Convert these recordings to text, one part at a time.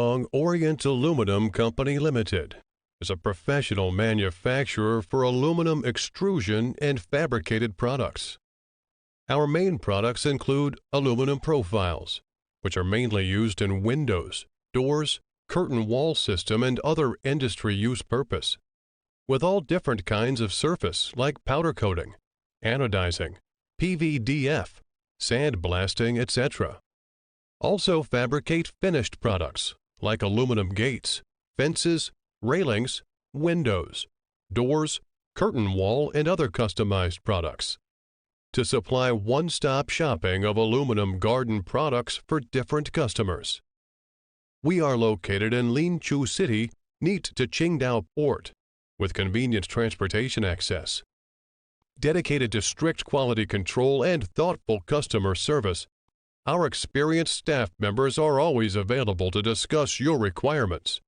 ORIENT Aluminum Company Limited is a professional manufacturer for aluminum extrusion and fabricated products. Our main products include aluminum profiles, which are mainly used in windows, doors, curtain wall system, and other industry use purpose, with all different kinds of surface like powder coating, anodizing, PVDF, sandblasting, etc. Also fabricate finished products like aluminum gates, fences, railings, windows, doors, curtain wall, and other customized products to supply one-stop shopping of aluminum garden products for different customers. We are located in Linqiu City, neat to Qingdao Port, with convenient transportation access. Dedicated to strict quality control and thoughtful customer service, our experienced staff members are always available to discuss your requirements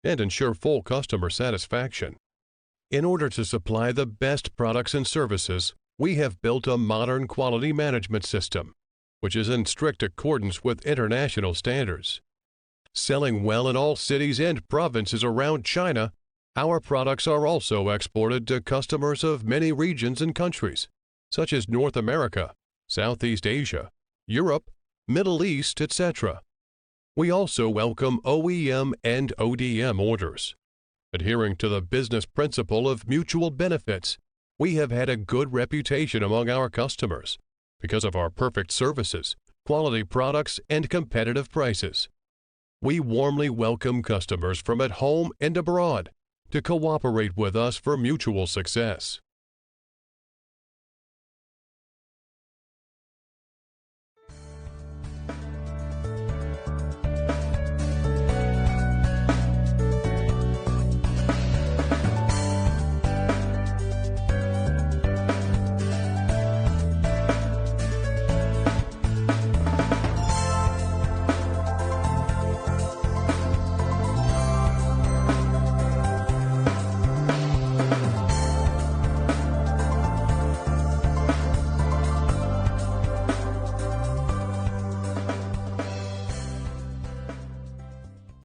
and ensure full customer satisfaction. In order to supply the best products and services, we have built a modern quality management system, which is in strict accordance with international standards. Selling well in all cities and provinces around China, our products are also exported to customers of many regions and countries, such as North America, Southeast Asia, Europe, Middle East, etc. We also welcome OEM and ODM orders. Adhering to the business principle of mutual benefits, we have had a good reputation among our customers because of our perfect services, quality products, and competitive prices. We warmly welcome customers from at home and abroad to cooperate with us for mutual success.